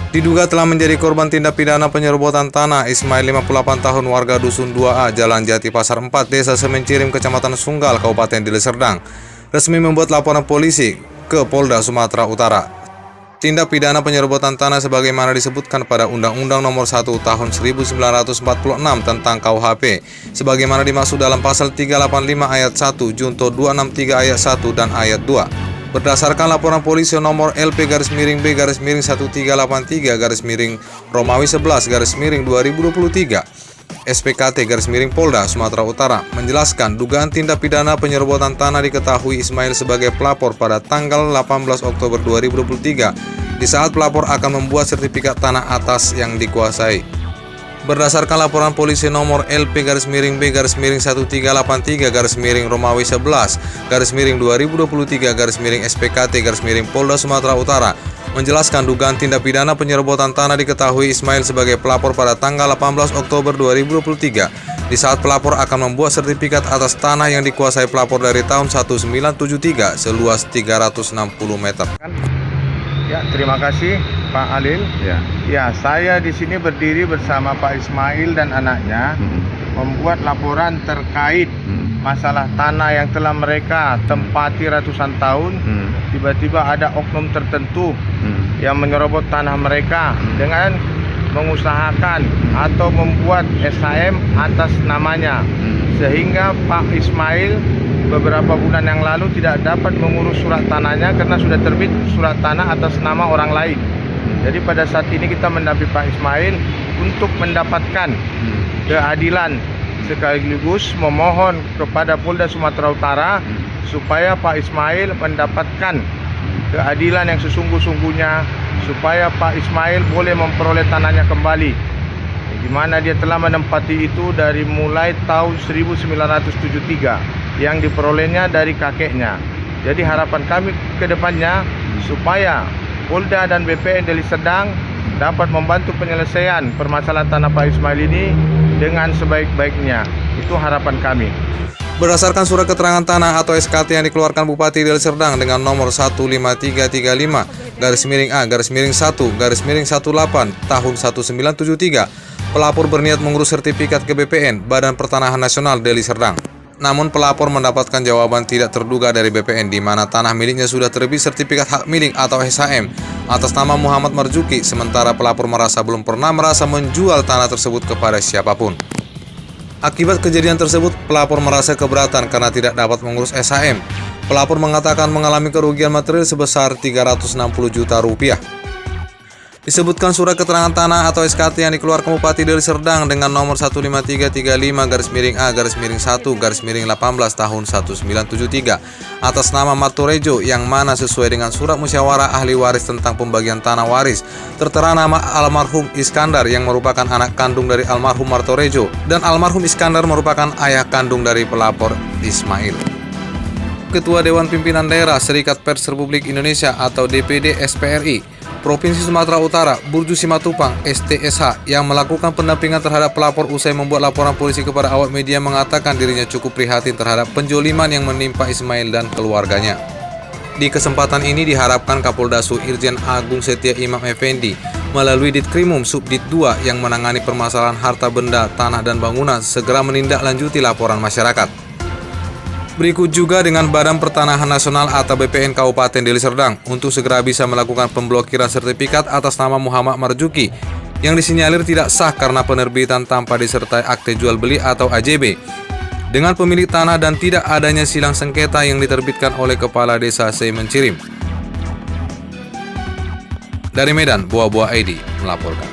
Diduga telah menjadi korban tindak pidana penyerobotan tanah, Ismail 58 tahun warga Dusun 2A, Jalan Jati Pasar 4, Desa Semencirim, Kecamatan Sunggal, Kabupaten Deli Serdang, resmi membuat laporan polisi ke Polda Sumatera Utara. Tindak pidana penyerobotan tanah sebagaimana disebutkan pada Undang-Undang Nomor 1 Tahun 1946 tentang KUHP, sebagaimana dimaksud dalam Pasal 385 Ayat 1, Junto 263 Ayat 1 dan Ayat 2. Berdasarkan laporan polisi nomor LP-B-13-13-13-Romawi-11-2023 SPKT-Polda Sumatera Utara menjelaskan dugaan tindak pidana penyerobotan tanah diketahui Ismail sebagai pelapor pada tanggal 18 Oktober 2023 di saat pelapor akan membuat sertifikat tanah atas yang dikuasai. Berdasarkan laporan polisi nomor LP-B-13-13-Romawi-11-2023 Sumatera Utara menjelaskan dugaan tindak pidana penyerobotan tanah diketahui Ismail sebagai pelapor pada tanggal 18 Oktober 2023 di saat pelapor akan membuat sertifikat atas tanah yang dikuasai pelapor dari tahun 1973 seluas 360 meter. Ya, terima kasih Pak Alil. Ya, saya di sini berdiri bersama Pak Ismail dan anaknya membuat laporan terkait masalah tanah yang telah mereka tempati ratusan tahun. Tiba-tiba ada oknum tertentu yang menyerobot tanah mereka dengan mengusahakan atau membuat SHM atas namanya, sehingga Pak Ismail beberapa bulan yang lalu tidak dapat mengurus surat tanahnya karena sudah terbit surat tanah atas nama orang lain. Jadi pada saat ini kita mendampingi Pak Ismail untuk mendapatkan keadilan, sekaligus memohon kepada Polda Sumatera Utara supaya Pak Ismail mendapatkan keadilan yang sesungguh-sungguhnya, supaya Pak Ismail boleh memperoleh tanahnya kembali, di mana dia telah menempati itu dari mulai tahun 1973 yang diperolehnya dari kakeknya. Jadi harapan kami ke depannya supaya Polda dan BPN Deli Serdang dapat membantu penyelesaian permasalahan tanah Pak Ismail ini dengan sebaik-baiknya. Itu harapan kami. Berdasarkan surat keterangan tanah atau SKT yang dikeluarkan Bupati Deli Serdang dengan nomor 15335-1-1-18 tahun 1973, pelapor berniat mengurus sertifikat ke BPN, Badan Pertanahan Nasional Deli Serdang. Namun pelapor mendapatkan jawaban tidak terduga dari BPN, di mana tanah miliknya sudah terbit sertifikat hak milik atau SHM atas nama Muhammad Marzuki, sementara pelapor belum pernah merasa menjual tanah tersebut kepada siapapun. Akibat kejadian tersebut, pelapor merasa keberatan karena tidak dapat mengurus SHM. Pelapor mengatakan mengalami kerugian material sebesar 360 juta rupiah. Disebutkan surat keterangan tanah atau SKT yang dikeluarkan Bupati Deli Serdang dengan nomor 15335-1-1-18 tahun 1973 atas nama Martorejo, yang mana sesuai dengan surat musyawarah ahli waris tentang pembagian tanah waris tertera nama almarhum Iskandar yang merupakan anak kandung dari almarhum Martorejo, dan almarhum Iskandar merupakan ayah kandung dari pelapor Ismail. Ketua Dewan Pimpinan Daerah Serikat Pers Republik Indonesia atau DPD SPRI Provinsi Sumatera Utara, Burju Simatupang, STSH, yang melakukan pendampingan terhadap pelapor usai membuat laporan polisi kepada awak media, mengatakan dirinya cukup prihatin terhadap penjoliman yang menimpa Ismail dan keluarganya. Di kesempatan ini diharapkan Kapolda Su Irjen Agung Setia Imam Effendi melalui Ditkrimum Subdit 2 yang menangani permasalahan harta benda, tanah dan bangunan segera menindaklanjuti laporan masyarakat. Berikut juga dengan Badan Pertanahan Nasional atau BPN Kabupaten Deli Serdang untuk segera bisa melakukan pemblokiran sertifikat atas nama Muhammad Marzuki yang disinyalir tidak sah karena penerbitan tanpa disertai akte jual beli atau AJB dengan pemilik tanah dan tidak adanya silang sengketa yang diterbitkan oleh Kepala Desa Semencirim. Dari Medan, Buah-Buah ID melaporkan.